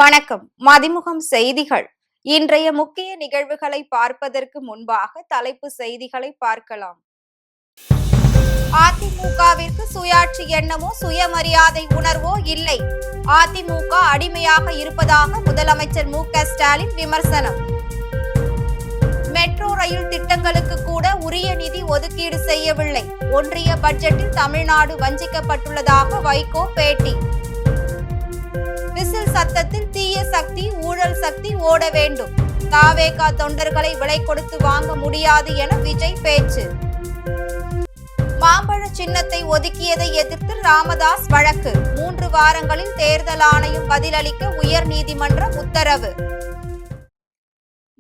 வணக்கம். மதிமுகம் செய்திகள். இன்றைய முக்கிய நிகழ்வுகளை பார்ப்பதற்கு முன்பாக தலைப்பு செய்திகளை பார்க்கலாம். அதிமுகவிற்கு சுயாட்சி எண்ணமோ சுயமரியாதை உணர்வோ இல்லை. அதிமுக அடிமையாக இருப்பதாக முதலமைச்சர் மு.க.ஸ்டாலின் விமர்சனம். மெட்ரோ ரயில் திட்டங்களுக்கு கூட உரிய நிதி ஒதுக்கீடு செய்யவில்லை. ஒன்றிய பட்ஜெட்டில் தமிழ்நாடு வஞ்சிக்கப்பட்டுள்ளதாக வைகோ பேட்டி. விசில் சத்தத்தில் தீய சக்தி ஊழல் சக்தி ஓட வேண்டும். தவேக தொண்டர்களை விலை கொடுத்து வாங்க முடியாது என விஜய் பேச்சு. மாம்பழ சின்னத்தை ஒதுக்கியதை எதிர்த்து ராமதாஸ் வழக்கு. 3 வாரங்களில் தேர்தல் ஆணையம் பதிலளிக்க உயர் நீதிமன்றம் உத்தரவு.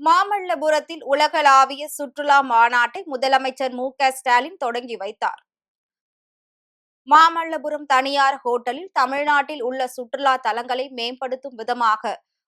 மாமல்லபுரத்தில் உலகளாவிய சுற்றுலா மாநாட்டை முதலமைச்சர் மு.க.ஸ்டாலின் தொடங்கி வைத்தார். மாமல்லபுரம் தனியார் ஹோட்டலில் தமிழ்நாட்டில் உள்ள சுற்றுலா தலங்களை மேம்படுத்தும் விதமாக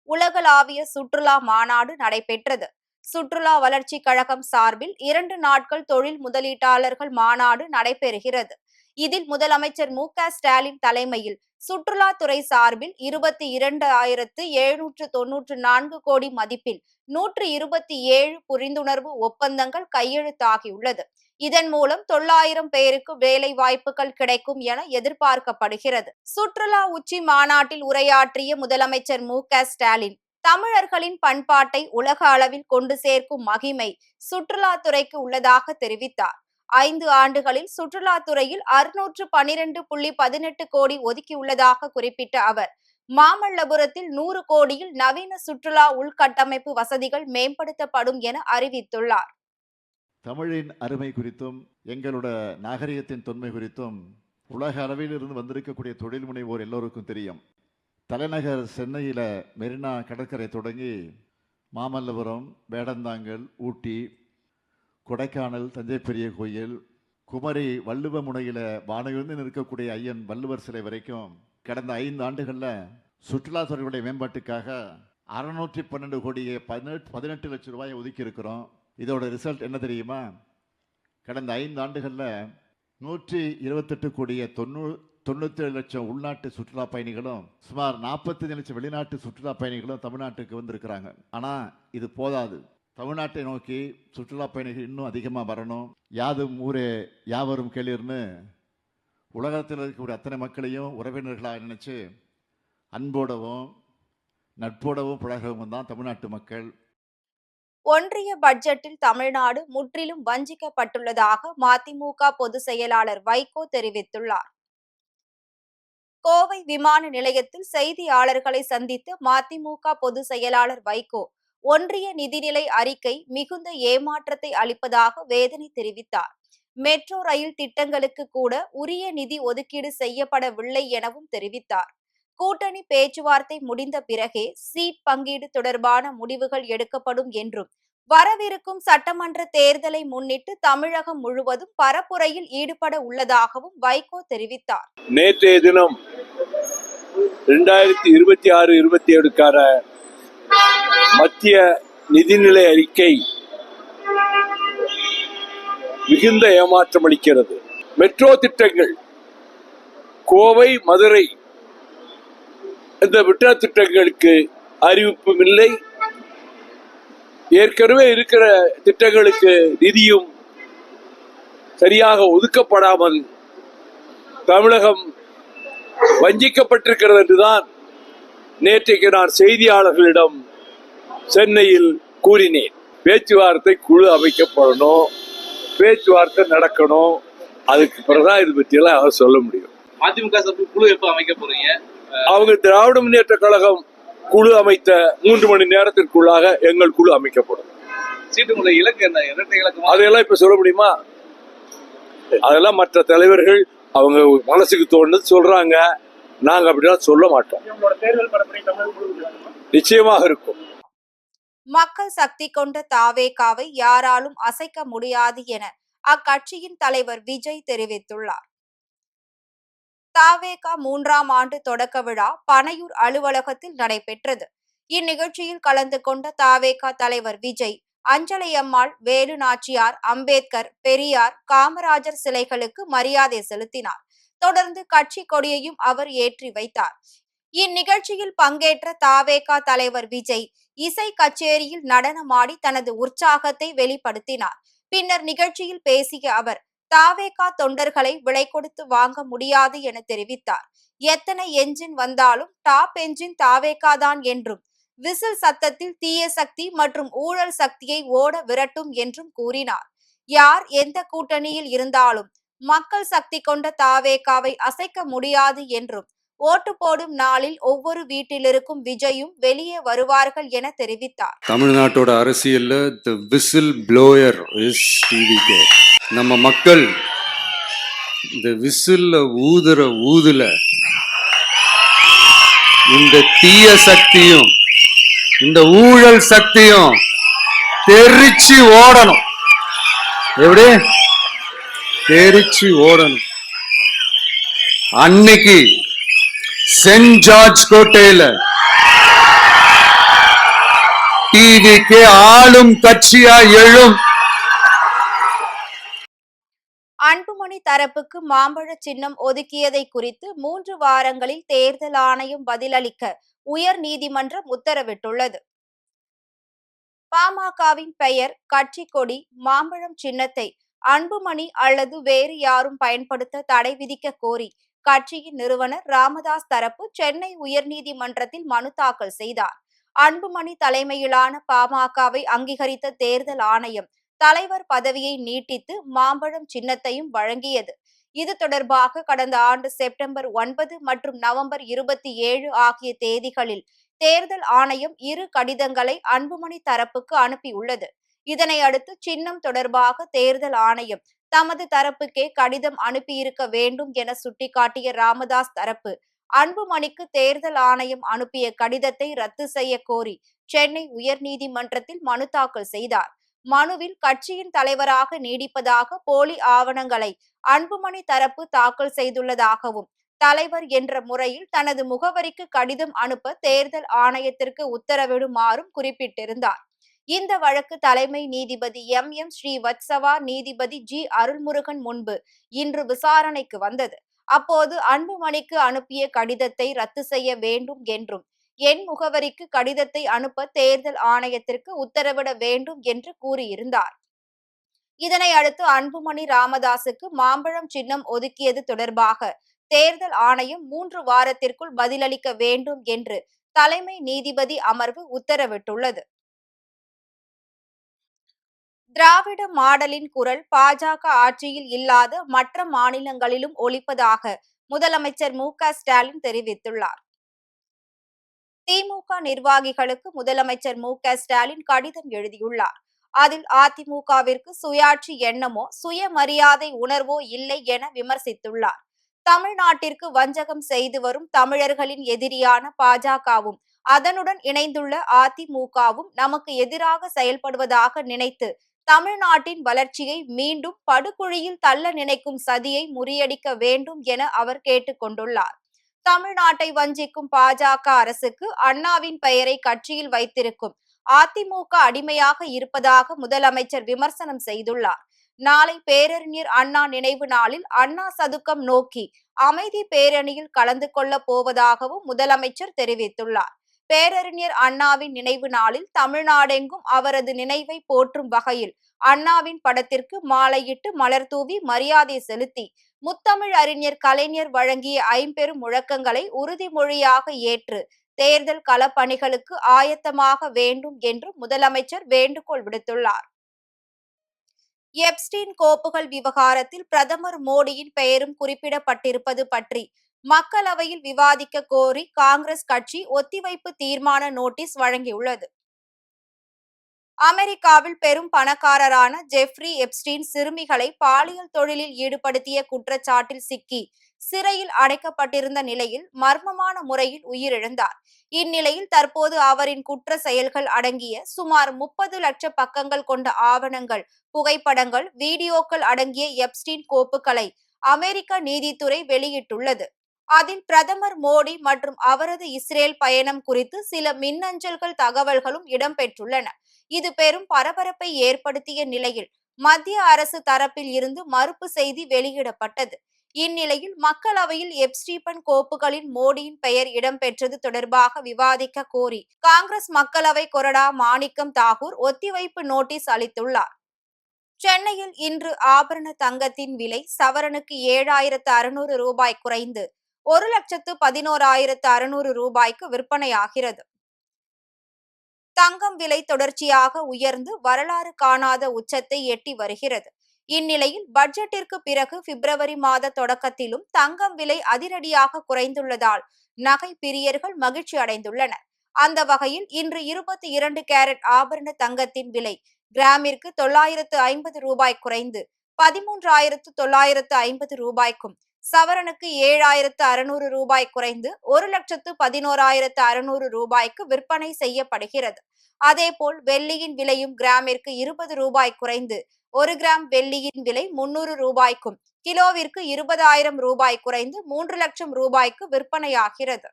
உலகளாவிய சுற்றுலா மாநாடு நடைபெற்றது. சுற்றுலா வளர்ச்சி கழகம் சார்பில் 2 நாட்கள் தொழில் முதலீட்டாளர்கள் மாநாடு நடைபெறுகிறது. இதில் முதலமைச்சர் மு.க.ஸ்டாலின் தலைமையில் சுற்றுலாத்துறை சார்பில் 22,794 கோடி மதிப்பில் 127 புரிந்துணர்வு ஒப்பந்தங்கள் கையெழுத்தாகியுள்ளது. இதன் மூலம் 900 பேருக்கு வேலை வாய்ப்புகள் கிடைக்கும் என எதிர்பார்க்கப்படுகிறது. சுற்றுலா உச்சி மாநாட்டில் உரையாற்றிய முதலமைச்சர் மு.க.ஸ்டாலின் தமிழர்களின் பண்பாட்டை உலக அளவில் கொண்டு சேர்க்கும் மகிமை சுற்றுலாத்துறைக்கு உள்ளதாக தெரிவித்தார். 5 ஆண்டுகளில் சுற்றுலாத்துறையில் 612.18 கோடி ஒதுக்கியுள்ளதாக குறிப்பிட்ட அவர் மாமல்லபுரத்தில் 100 கோடியில் நவீன சுற்றுலா உள்கட்டமைப்பு வசதிகள் மேம்படுத்தப்படும் என அறிவித்துள்ளார். தமிழின் அருமை குறித்தும் எங்களோட நாகரிகத்தின் தொன்மை குறித்தும் உலக அளவில் இருந்து வந்திருக்கக்கூடிய தொழில் முனைவோர் எல்லோருக்கும் தெரியும். தலைநகர் சென்னையில் மெரினா கடற்கரை தொடங்கி மாமல்லபுரம், வேடந்தாங்கல், ஊட்டி, கொடைக்கானல், தஞ்சை பெரிய கோயில், குமரி வள்ளுவ முனையில் வானவிருந்து நிற்கக்கூடிய ஐயன் வள்ளுவர் சிலை வரைக்கும் கடந்த 5 ஆண்டுகளில் சுற்றுலாத்துறையுடைய மேம்பாட்டுக்காக 612 கோடியே 18 லட்சம் ரூபாயை ஒதுக்கி இருக்கிறோம். இதோட ரிசல்ட் என்ன தெரியுமா? கடந்த 5 ஆண்டுகளில் 128 கோடியே 97 லட்சம் உள்நாட்டு சுற்றுலா பயணிகளும் சுமார் 45 லட்சம் வெளிநாட்டு சுற்றுலா பயணிகளும் தமிழ்நாட்டுக்கு வந்திருக்கிறாங்க. ஆனால் இது போதாது. தமிழ்நாட்டை நோக்கி சுற்றுலா பயணிகள் இன்னும் அதிகமாக வரணும். யாதும் ஊரே யாவரும் கேளீர்னு உலகத்தில் இருக்கக்கூடிய அத்தனை மக்களையும் உறவினர்களாக நினைச்சு அன்போடவும் நட்போடவும் பழகவும் தான் தமிழ்நாட்டு மக்கள். ஒன்றிய பட்ஜெட்டில் தமிழ்நாடு முற்றிலும் வஞ்சிக்கப்பட்டுள்ளதாக மதிமுக பொதுச் செயலாளர் வைகோ தெரிவித்துள்ளார். கோவை விமான நிலையத்தில் செய்தியாளர்களை சந்தித்த மதிமுக பொதுச் செயலாளர் வைகோ ஒன்றிய நிதிநிலை அறிக்கை மிகுந்த ஏமாற்றத்தை அளிப்பதாக வேதனை தெரிவித்தார். மெட்ரோ ரயில் திட்டங்களுக்கு கூட உரிய நிதி ஒதுக்கீடு செய்யப்படவில்லை எனவும் தெரிவித்தார். கூட்டணி பேச்சுவார்த்தை முடிந்த பிறகே சீட் பங்கீடு தொடர்பான முடிவுகள் எடுக்கப்படும் என்றும் வரவிருக்கும் சட்டமன்ற தேர்தலை முன்னிட்டு தமிழகம் முழுவதும் பரப்புரையில் ஈடுபட உள்ளதாகவும் வைகோ தெரிவித்தார். நேற்றைய தினம் 2026-27க்கான மத்திய நிதிநிலை அறிக்கை மிகுந்த ஏமாற்றம் அளிக்கிறது. மெட்ரோ திட்டங்கள் கோவை, மதுரை இந்த மெட்ரோ திட்டங்களுக்கு அறிவிப்பும் இல்லை. ஏற்கனவே இருக்கிற திட்டங்களுக்கு நிதியும் சரியாக ஒதுக்கப்படாமல் தமிழகம் வஞ்சிக்கப்பட்டிருக்கிறது என்றுதான் நேற்றைக்கு நான் செய்தியாளர்களிடம் சென்னையில் கூறினேன். பேச்சுவார்த்தை குழு அமைக்கப்படணும், பேச்சுவார்த்தை நடக்கணும். அதுக்கு பிறகுதான் இது பற்றியெல்லாம் அவர் சொல்ல முடியும். அதிமுக குழு எப்ப அமைக்க போறீங்க? அவங்க திராவிட முன்னேற்ற கழகம் குழு அமைத்த 3 மணி நேரத்திற்குள்ளாக எங்கள் குழு அமைக்கப்படும். சீட்டுக்குள்ள இலக்கு என்ன? இரட்டை இலக்கு? அதையெல்லாம் இப்ப சொல்ல முடியுமா? அதெல்லாம் மற்ற தலைவர்கள் அவங்க மனசுக்கு தோணுது சொல்றாங்க. நாங்க அப்படிலாம் சொல்ல மாட்டோம். நிச்சயமாக இருக்கும். மக்கள் சக்தி கொண்ட தவேகாவை யாராலும் அசைக்க முடியாது என அக்கட்சியின் தலைவர் விஜய் தெரிவித்துள்ளார். தவேகா 3ஆம் ஆண்டு தொடக்க விழா பனையூர் அலுவலகத்தில் நடைபெற்றது. இந்நிகழ்ச்சியில் கலந்து கொண்ட தவேகா தலைவர் விஜய் அஞ்சலையம்மாள், வேலு நாச்சியார், அம்பேத்கர், பெரியார், காமராஜர் சிலைகளுக்கு மரியாதை செலுத்தினார். தொடர்ந்து கட்சி கொடியையும் அவர் ஏற்றி வைத்தார். இந்நிகழ்ச்சியில் பங்கேற்ற தாவேகா தலைவர் விஜய் இசை கச்சேரியில் நடனமாடி தனது உற்சாகத்தை வெளிப்படுத்தினார். பின்னர் நிகழ்ச்சியில் பேசிய அவர், தாவேகா தொண்டர்களை விலை கொடுத்து வாங்க முடியாது என தெரிவித்தார். எத்தனை என்ஜின் வந்தாலும் டாப் என்ஜின் தாவேகா தான் என்றும், விசில் சத்தத்தில் தீய சக்தி மற்றும் ஊழல் சக்தியை ஓட விரட்டும் என்றும் கூறினார். யார் எந்த கூட்டணியில் இருந்தாலும் மக்கள் சக்தி கொண்ட தாவேகாவை அசைக்க முடியாது என்றும், ஓட்டு போடும் நாளில் ஒவ்வொரு வீட்டிலிருக்கும் விஜயும் வெளியே வருவார்கள் என தெரிவித்தார். தமிழ்நாட்டோட அரசியல்ல தி விசில் ப்ளோயர் இஸ் டிவிகே. நம்ம மக்கள் இந்த விசில்ல ஊதுற ஊதுல இந்த தீய சக்தியும் இந்த ஊழல் சக்தியும் தெரிச்சு ஓடணும். எப்படி தெரிச்சு ஓடணும்? அன்னைக்கு சென்ட் ஜார்ஜ் கோட்டையில டிவிக்கு ஆளும் கட்சியா எழும். அன்புமணி தரப்புக்கு மாம்பழ சின்னம் ஒதுக்கியதை குறித்து 3 வாரங்களில் தேர்தல் ஆணையம் பதிலளிக்க உயர் நீதிமன்றம் உத்தரவிட்டுள்ளது. பாமகவின் பெயர், கட்சி கொடி, மாம்பழம் சின்னத்தை அன்புமணி அல்லது வேறு யாரும் பயன்படுத்த தடை விதிக்க கோரி கட்சியின் நிறுவனர் ராமதாஸ் தரப்பு சென்னை உயர்நீதிமன்றத்தில் மனு தாக்கல் செய்தார். அன்புமணி தலைமையிலான பாமகவை அங்கீகரித்த தேர்தல் ஆணையம் தலைவர் பதவியை நீட்டித்து மாம்பழம் சின்னத்தையும் வழங்கியது. இது தொடர்பாக கடந்த ஆண்டு செப்டம்பர் 9 மற்றும் நவம்பர் 27 ஆகிய தேதிகளில் தேர்தல் ஆணையம் 2 கடிதங்களை அன்புமணி தரப்புக்கு அனுப்பியுள்ளது. இதனை அடுத்து சின்னம் தொடர்பாக தேர்தல் ஆணையம் தமது தரப்புக்கே கடிதம் அனுப்பியிருக்க வேண்டும் என சுட்டிக்காட்டிய ராமதாஸ் தரப்பு, அன்புமணிக்கு தேர்தல் ஆணையம் அனுப்பிய கடிதத்தை ரத்து செய்ய கோரி சென்னை உயர்நீதிமன்றத்தில் மனு தாக்கல் செய்தார். மனுவில் கட்சியின் தலைவராக நீடிப்பதாக போலி ஆவணங்களை அன்புமணி தரப்பு தாக்கல் செய்துள்ளதாகவும், தலைவர் என்ற முறையில் தனது முகவரிக்கு கடிதம் அனுப்ப தேர்தல் ஆணையத்திற்கு உத்தரவிடுமாறும் குறிப்பிட்டிருந்தார். இந்த வழக்கு தலைமை நீதிபதி எம் ஸ்ரீவத்சவா, நீதிபதி ஜி அருள்முருகன் முன்பு இன்று விசாரணைக்கு வந்தது. அப்போது அன்புமணிக்கு அனுப்பிய கடிதத்தை ரத்து செய்ய வேண்டும் என்றும், என் முகவரிக்கு கடிதத்தை அனுப்ப தேர்தல் ஆணையத்திற்கு உத்தரவிட வேண்டும் என்று கூறியிருந்தார். இதனை அடுத்து அன்புமணி ராமதாசுக்கு மாம்பழம் சின்னம் ஒதுக்கியது தொடர்பாக தேர்தல் ஆணையம் 3 வாரத்திற்குள் பதிலளிக்க வேண்டும் என்று தலைமை நீதிபதி அமர்வு உத்தரவிட்டுள்ளது. திராவிட மாடலின் குரல் பாஜக ஆட்சியில் இல்லாத மற்ற மாநிலங்களிலும் ஒலிப்பதாக முதலமைச்சர் மு.க.ஸ்டாலின் தெரிவித்துள்ளார். திமுக நிர்வாகிகளுக்கு முதலமைச்சர் மு.க.ஸ்டாலின் கடிதம் எழுதியுள்ளார். அதில் அதிமுகவிற்கு சுயாட்சி எண்ணமோ சுயமரியாதை உணர்வோ இல்லை என விமர்சித்துள்ளார். தமிழ்நாட்டிற்கு வஞ்சகம் செய்து வரும் தமிழர்களின் எதிரியான பாஜகவும் அதனுடன் இணைந்துள்ள அதிமுகவும் நமக்கு எதிராக செயல்படுவதாக நினைத்து தமிழ்நாட்டின் வளர்ச்சியை மீண்டும் படுகுழியில் தள்ள நினைக்கும் சதியை முறியடிக்க வேண்டும் என அவர் கேட்டுக் கொண்டுள்ளார். தமிழ்நாட்டை வஞ்சிக்கும் பாஜக அரசுக்கு அண்ணாவின் பெயரை கட்சியில் வைத்திருக்கும் அதிமுக அடிமையாக இருப்பதாக முதலமைச்சர் விமர்சனம் செய்துள்ளார். நாளை பேரறிஞர் அண்ணா நினைவு நாளில் அண்ணா சதுக்கம் நோக்கி அமைதி பேரணியில் கலந்து கொள்ள போவதாகவும் முதலமைச்சர் தெரிவித்துள்ளார். பேரறிஞர் அண்ணாவின் நினைவு நாளில் தமிழ்நாடெங்கும் அவரது நினைவை போற்றும் வகையில் அண்ணாவின் படத்திற்கு மாலையிட்டு மலர் தூவி மரியாதை செலுத்தி முத்தமிழ் அறிஞர் கலைஞர் வழங்கிய 50 முழக்கங்களை உறுதிமொழியாக ஏற்று தேர்தல் களப்பணிகளுக்கு ஆயத்தமாக வேண்டும் என்று முதலமைச்சர் வேண்டுகோள் விடுத்துள்ளார். எப்ஸ்டீன் கோப்புகள் விவகாரத்தில் பிரதமர் மோடியின் பெயரும் குறிப்பிடப்பட்டிருப்பது பற்றி மக்களவையில் விவாதிக்க கோரி காங்கிரஸ் கட்சி ஒத்திவைப்பு தீர்மான நோட்டீஸ் வழங்கியுள்ளது. அமெரிக்காவில் பெரும் பணக்காரரான ஜெஃப்ரி எப்ஸ்டீன் சிறுமிகளை பாலியல் தொழிலில் ஈடுபடுத்திய குற்றச்சாட்டில் சிக்கி சிறையில் அடைக்கப்பட்டிருந்த நிலையில் மர்மமான முறையில் உயிரிழந்தார். இந்நிலையில் தற்போது அவரின் குற்ற செயல்கள் அடங்கிய சுமார் 30 லட்சம் பக்கங்கள் கொண்ட ஆவணங்கள், புகைப்படங்கள், வீடியோக்கள் அடங்கிய எப்ஸ்டீன் கோப்புகளை அமெரிக்க நீதித்துறை வெளியிட்டுள்ளது. அதில் பிரதமர் மோடி மற்றும் அவரது இஸ்ரேல் பயணம் குறித்து சில மின்னஞ்சல்கள் தகவல்களும் இடம்பெற்றுள்ளன. இது பெரும் பரபரப்பை ஏற்படுத்திய நிலையில் மத்திய அரசு தரப்பில் இருந்து மறுப்பு செய்தி வெளியிடப்பட்டது. இந்நிலையில் மக்களவையில் எப்ஸ்டீபன் கோப்புகளின் மோடியின் பெயர் இடம்பெற்றது தொடர்பாக விவாதிக்க கோரி காங்கிரஸ் மக்களவை கொறடா மாணிக்கம் தாகூர் ஒத்திவைப்பு நோட்டீஸ் அளித்துள்ளார். சென்னையில் இன்று ஆபரண தங்கத்தின் விலை சவரனுக்கு 7,600 ரூபாய் குறைந்து 1,11,600 ரூபாய்க்கு விற்பனையாகிறது. தங்கம் விலை தொடர்ச்சியாக உயர்ந்து வரலாறு காணாத உச்சத்தை எட்டி வருகிறது. இந்நிலையில் பட்ஜெட்டிற்கு பிறகு பிப்ரவரி மாத தொடக்கத்திலும் தங்கம் விலை அதிரடியாக குறைந்துள்ளதால் நகை பிரியர்கள் மகிழ்ச்சி அடைந்துள்ளனர். அந்த வகையில் இன்று 22 கேரட் ஆபரண தங்கத்தின் விலை கிராமிற்கு 950 ரூபாய் குறைந்து 13,950 ரூபாய்க்கும், சவரனுக்கு 7,600 ரூபாய் குறைந்து 1,11,600 ரூபாய்க்கு விற்பனை செய்யப்படுகிறது. அதேபோல் வெள்ளியின் விலையும் கிராமிற்கு 20 ரூபாய் குறைந்து 1 கிராம் வெள்ளியின் விலை 300 ரூபாய்க்கும், கிலோவிற்கு 20,000 ரூபாய் குறைந்து 3 லட்சம் ரூபாய்க்கு விற்பனையாகிறது.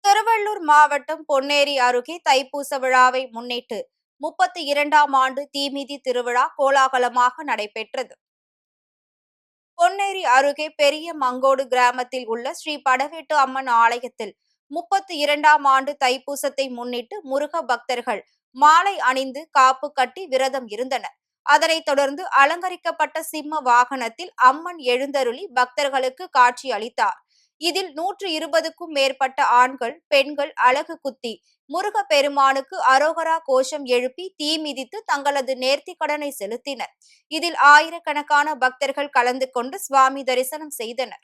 திருவள்ளூர் மாவட்டம் பொன்னேரி அருகே தைப்பூச விழாவை முன்னிட்டு 32ஆம் ஆண்டு தீமிதி திருவிழா கோலாகலமாக நடைபெற்றது. பொன்னேரி அருகே பெரிய மங்கோடு கிராமத்தில் உள்ள ஸ்ரீ படவேட்டு அம்மன் ஆலயத்தில் 32ஆம் ஆண்டு தைப்பூசத்தை முன்னிட்டு முருக பக்தர்கள் மாலை அணிந்து காப்பு கட்டி விரதம் இருந்தனர். அதனைத் தொடர்ந்து அலங்கரிக்கப்பட்ட சிம்ம வாகனத்தில் அம்மன் எழுந்தருளி பக்தர்களுக்கு காட்சி அளித்தார். இதில் 120க்கும் மேற்பட்ட ஆண்கள் பெண்கள் அலகு குத்தி முருக பெருமானுக்கு அரோகரா கோஷம் எழுப்பி தீ மிதித்து தங்களது நேர்த்தி கடனை செலுத்தினர். இதில் ஆயிரக்கணக்கான பக்தர்கள் கலந்து கொண்டு சுவாமி தரிசனம் செய்தனர்.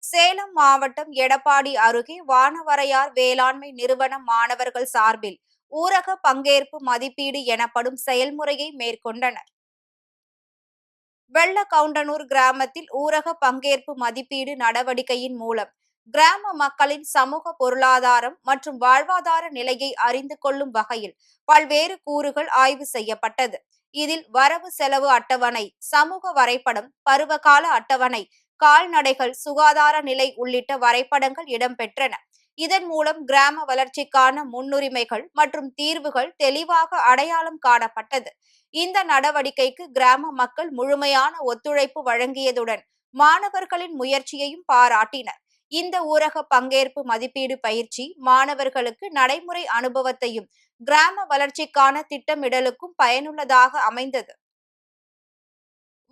சேலம் மாவட்டம் எடப்பாடி அருகே வானவரையார் வேளாண்மை நிறுவன மாணவர்கள் சார்பில் ஊரக பங்கேற்பு மதிப்பீடு எனப்படும் செயல்முறையை மேற்கொண்டனர். வெள்ளக்கவுண்டனூர் கிராமத்தில் ஊரக பங்கேற்பு மதிப்பீடு நடவடிக்கையின் மூலம் கிராம மக்களின் சமூக பொருளாதாரம் மற்றும் வாழ்வாதார நிலையை அறிந்து கொள்ளும் வகையில் பல்வேறு கூறுகள் ஆய்வு செய்யப்பட்டது. இதில் வரவு செலவு அட்டவணை, சமூக வரைபடம், பருவகால அட்டவணை, கால்நடைகள், சுகாதார நிலை உள்ளிட்ட வரைபடங்கள் இடம்பெற்றன. இதன் மூலம் கிராம வளர்ச்சிக்கான முன்னுரிமைகள் மற்றும் தீர்வுகள் தெளிவாக அடையாளம் காணப்பட்டது. இந்த நடவடிக்கைக்கு கிராம மக்கள் முழுமையான ஒத்துழைப்பு வழங்கியதுடன் மாணவர்களின் முயற்சியையும் பாராட்டினர். இந்த ஊரக பங்கேற்பு மதிப்பீடு பயிற்சி மாணவர்களுக்கு நடைமுறை அனுபவத்தையும் கிராம வளர்ச்சிக்கான திட்டமிடலுக்கும் பயனுள்ளதாக அமைந்தது.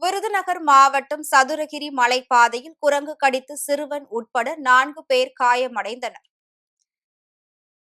விருதுநகர் மாவட்டம் சதுரகிரி மலைப்பாதையில் குரங்கு கடித்து சிறுவன் உட்பட 4 பேர் காயமடைந்தனர்.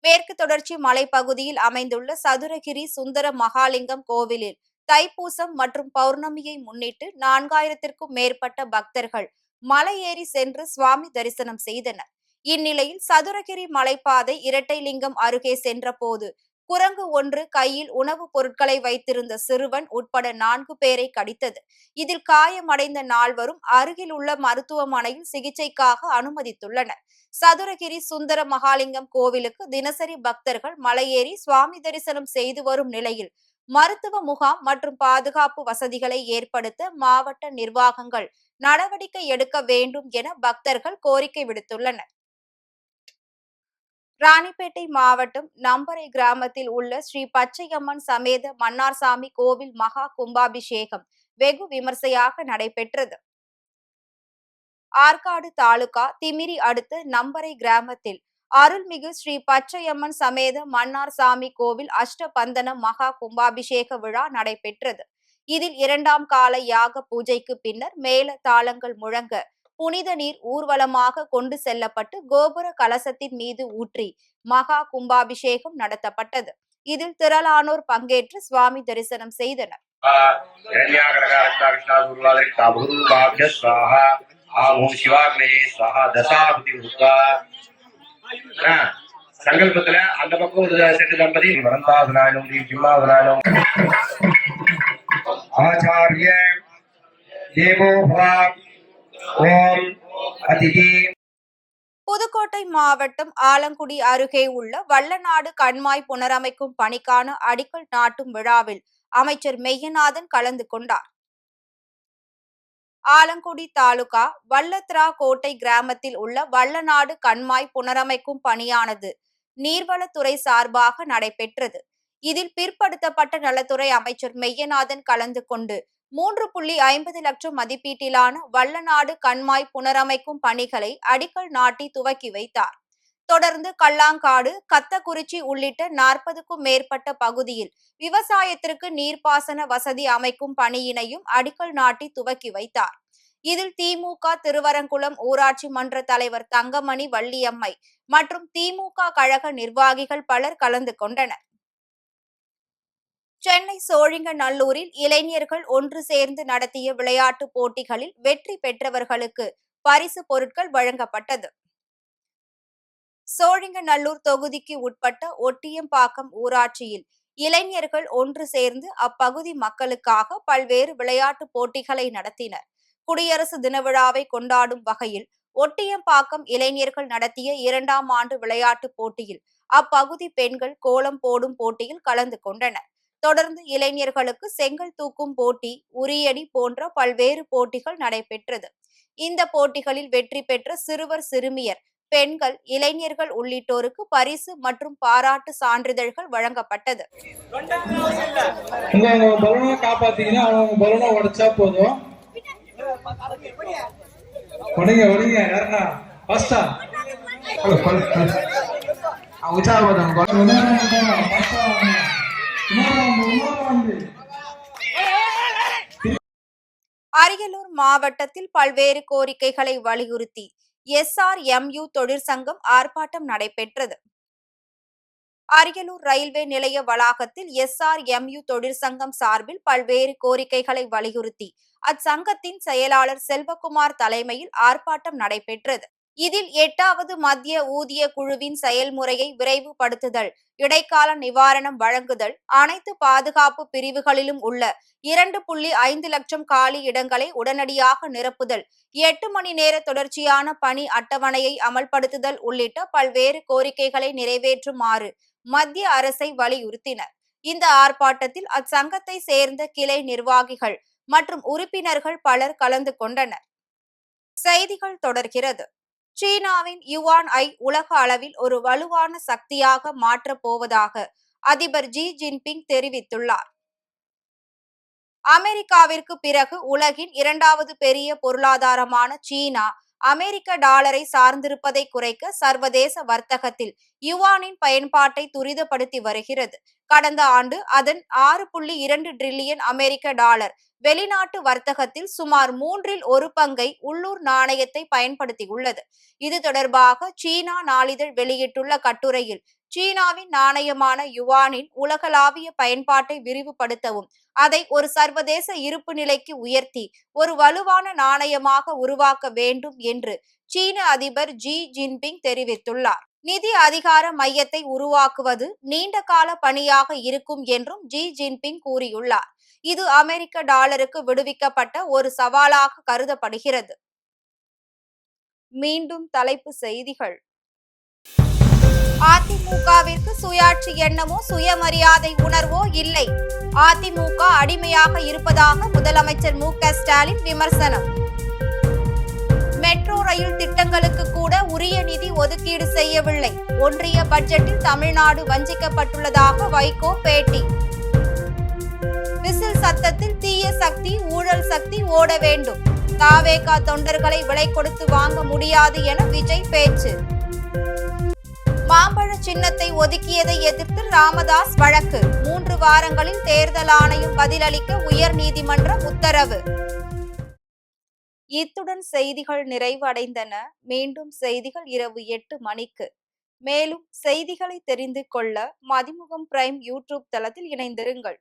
மேற்கு தொடர்ச்சி மலைப்பகுதியில் அமைந்துள்ள சதுரகிரி சுந்தர மகாலிங்கம் கோவிலில் தைப்பூசம் மற்றும் பௌர்ணமியை முன்னிட்டு 4000க்கும் மேற்பட்ட பக்தர்கள் மலையேறி சென்று சுவாமி தரிசனம் செய்தனர். இந்நிலையில் சதுரகிரி மலைப்பாதை இரட்டைலிங்கம் அருகே சென்றபோது குரங்கு ஒன்று கையில் உணவுப் பொருட்களை வைத்திருந்த சிறுவன் உட்பட 4 பேரை கடித்தது. இதில் காயமடைந்த 4வரும் அருகில் உள்ள மருத்துவமனையில் சிகிச்சைக்காக அனுமதித்துள்ளனர். சதுரகிரி சுந்தர மகாலிங்கம் கோவிலுக்கு தினசரி பக்தர்கள் மலையேறி சுவாமி தரிசனம் செய்து வரும் நிலையில் மருத்துவ முகாம் மற்றும் பாதுகாப்பு வசதிகளை ஏற்படுத்த மாவட்ட நிர்வாகங்கள் நடவடிக்கை எடுக்க வேண்டும் என பக்தர்கள் கோரிக்கை விடுத்துள்ளனர். ராணிப்பேட்டை மாவட்டம் நம்பரை கிராமத்தில் உள்ள ஸ்ரீ பச்சையம்மன் சமேத மன்னார்சாமி கோவில் மகா கும்பாபிஷேகம் வெகு விமர்சையாக நடைபெற்றது. ஆற்காடு தாலுகா திமிரி அடுத்த நம்பரை கிராமத்தில் அருள்மிகு ஸ்ரீ பச்சையம்மன் சமேத மன்னார்சாமி கோவில் அஷ்டபந்தன மகா கும்பாபிஷேக விழா நடைபெற்றது. இதில் 2ஆம் கால யாக பூஜைக்கு பின்னர் மேல தாளங்கள் முழங்க புனித நீர் ஊர்வலமாக கொண்டு செல்லப்பட்டு கோபுர கலசத்தின் மீது ஊற்றி மகா கும்பாபிஷேகம் நடத்தப்பட்டது. இதில் திரளானோர் பங்கேற்று சுவாமி தரிசனம் செய்தனர். சங்கல்பத்துல அந்த பக்கம் செட்டு தம்பதி வனந்தாசனாலும் சிம்மாசனாலும் ஆச்சாரிய தேவோ பவ ஓம் அதிதி புதுக்கோட்டை மாவட்டம் ஆலங்குடி அருகே உள்ள வல்லநாடு கண்மாய் புனரமைக்கும் பணிக்கான அடிக்கல் நாட்டும் விழாவில் அமைச்சர் மெய்யநாதன் கலந்து கொண்டார். ஆலங்குடி தாலுகா வல்லத்ரா கோட்டை கிராமத்தில் உள்ள வல்லநாடு கண்மாய் புனரமைக்கும் பணியானது நீர்வளத்துறை சார்பாக நடைபெற்றது. இதில் பிற்படுத்தப்பட்ட நலத்துறை அமைச்சர் மெய்யநாதன் கலந்து கொண்டு 3.50 லட்சம் மதிப்பீட்டிலான வல்லநாடு கண்மாய் புனரமைக்கும் பணிகளை அடிக்கல் நாட்டி துவக்கி வைத்தார். தொடர்ந்து கல்லாங்காடு, கத்தக்குறிச்சி உள்ளிட்ட 40க்கும் மேற்பட்ட பகுதியில் விவசாயத்திற்கு நீர்ப்பாசன வசதி அமைக்கும் பணியினையும் அடிக்கல் நாட்டி துவக்கி வைத்தார். இதில் திமுக திருவரங்குளம் ஊராட்சி மன்ற தலைவர் தங்கமணி வள்ளியம்மை மற்றும் திமுக கழக நிர்வாகிகள் பலர் கலந்து கொண்டனர். சென்னை சோழிங்கநல்லூரில் இளைஞர்கள் ஒன்று சேர்ந்து நடத்திய விளையாட்டு போட்டிகளில் வெற்றி பெற்றவர்களுக்கு பரிசு பொருட்கள் வழங்கப்பட்டது. சோழிங்கநல்லூர் தொகுதிக்கு உட்பட்ட ஒட்டியம்பாக்கம் ஊராட்சியில் இளைஞர்கள் ஒன்று சேர்ந்து அப்பகுதி மக்களுக்காக பல்வேறு விளையாட்டு போட்டிகளை நடத்தினர். குடியரசு தின விழாவை கொண்டாடும் வகையில் ஒட்டியம்பாக்கம் இளைஞர்கள் நடத்திய 2ஆம் ஆண்டு விளையாட்டு போட்டியில் அப்பகுதி பெண்கள் கோலம் போடும் போட்டியில் கலந்து கொண்டனர். தொடர்ந்து இளைஞர்களுக்கு செங்கல் தூக்கும் போட்டி, உரியடி போன்ற பல்வேறு போட்டிகள் நடைபெற்றது. இந்த போட்டிகளில் வெற்றி பெற்ற சிறுவர், சிறுமியர், பெண்கள், இளைஞர்கள் உள்ளிட்டோருக்கு பரிசு மற்றும் பாராட்டு சான்றிதழ்கள் வழங்கப்பட்டது. காப்பாத்தீங்கன்னா அவங்க பலூனை உடைச்சா போதும். அரியலூர் மாவட்டத்தில் பல்வேறு கோரிக்கைகளை வலியுறுத்தி SRMU தொழிற்சங்கம் ஆர்ப்பாட்டம் நடைபெற்றது. அரியலூர் ரயில்வே நிலைய வளாகத்தில் SRMU தொழிற்சங்கம் சார்பில் பல்வேறு கோரிக்கைகளை வலியுறுத்தி அச்சங்கத்தின் செயலாளர் செல்வகுமார் தலைமையில் ஆர்ப்பாட்டம் நடைபெற்றது. இதில் 8வது மத்திய ஊதிய குழுவின் செயல்முறையை விரைவுபடுத்துதல், இடைக்கால நிவாரணம் வழங்குதல், அனைத்து பாதுகாப்பு பிரிவுகளிலும் உள்ள 2.5 லட்சம் காலி இடங்களை உடனடியாக நிரப்புதல், 8 மணி நேர தொடர்ச்சியான பணி அட்டவணையை அமல்படுத்துதல் உள்ளிட்ட பல்வேறு கோரிக்கைகளை நிறைவேற்றுமாறு மத்திய அரசை வலியுறுத்தினர். இந்த ஆர்ப்பாட்டத்தில் அச்சங்கத்தை சேர்ந்த கிளை நிர்வாகிகள் மற்றும் உறுப்பினர்கள் பலர் கலந்து கொண்டனர். செய்திகள் தொடர்கிறது. சீனாவின் யுவான்-ஐ உலக அளவில் ஒரு வலுவான சக்தியாக மாற்றப் போவதாக அதிபர் ஜி ஜின்பிங் தெரிவித்துள்ளார். அமெரிக்காவிற்கு பிறகு உலகின் 2வது பெரிய பொருளாதாரமான சீனா அமெரிக்க டாலரை சார்ந்திருப்பதை குறைக்க சர்வதேச வர்த்தகத்தில் யுவானின் பயன்பாட்டை துரிதப்படுத்தி வருகிறது. கடந்த ஆண்டு அதன் 6.2 டிரில்லியன் அமெரிக்க டாலர் வெளிநாட்டு வர்த்தகத்தில் சுமார் 1/3 பங்கை உள்ளூர் நாணயத்தை பயன்படுத்தியுள்ளது. இது தொடர்பாக சீனா நாளிதழ் வெளியிட்டுள்ள கட்டுரையில், சீனாவின் நாணயமான யுவானின் உலகளாவிய பயன்பாட்டை விரிவுபடுத்தவும், அதை ஒரு சர்வதேச இருப்பு நிலைக்கு உயர்த்தி ஒரு வலுவான நாணயமாக உருவாக்க வேண்டும் என்று சீன அதிபர் ஜி ஜின்பிங் தெரிவித்துள்ளார். நிதி அதிகார மையத்தை உருவாக்குவது நீண்ட கால பணியாக இருக்கும் என்றும் ஜி ஜின்பிங் கூறியுள்ளார். இது அமெரிக்க டாலருக்கு விடுவிக்கப்பட்ட ஒரு சவாலாக கருதப்படுகிறது. மீண்டும் தலைப்பு செய்திகள். அதிமுகவிற்கு சுயாட்சி எண்ணமோ சுயமரியாதை உணர்வோ இல்லை. அதிமுக அடிமையாக இருப்பதாக முதலமைச்சர் மு.க. ஸ்டாலின் விமர்சனம். மெட்ரோ ரயில் திட்டங்களுக்கு கூட உரிய நிதி ஒதுக்கீடு செய்யவில்லை. ஒன்றிய பட்ஜெட்டில் தமிழ்நாடு வஞ்சிக்கப்பட்டுள்ளதாக வைகோ பேட்டி. விசில் சத்தத்தில் தீய சக்தி, ஊழல் சக்தி ஓட வேண்டும். தாவேகா தொண்டர்களை விலை கொடுத்து வாங்க முடியாது என விஜய் பேச்சு. மாம்பழ சின்னத்தை ஒதுக்கியதை எதிர்த்து ராமதாஸ் வழக்கு. 3 வாரங்களில் தேர்தல் ஆணையம் பதிலளிக்க உயர் நீதிமன்றம் உத்தரவு. இத்துடன் செய்திகள் நிறைவு அடைந்தன. மீண்டும் செய்திகள் இரவு 8 மணிக்கு. மேலும் செய்திகளை தெரிந்து கொள்ள மதிமுகம் பிரைம் யூடியூப் தளத்தில் இணைந்திருங்கள்.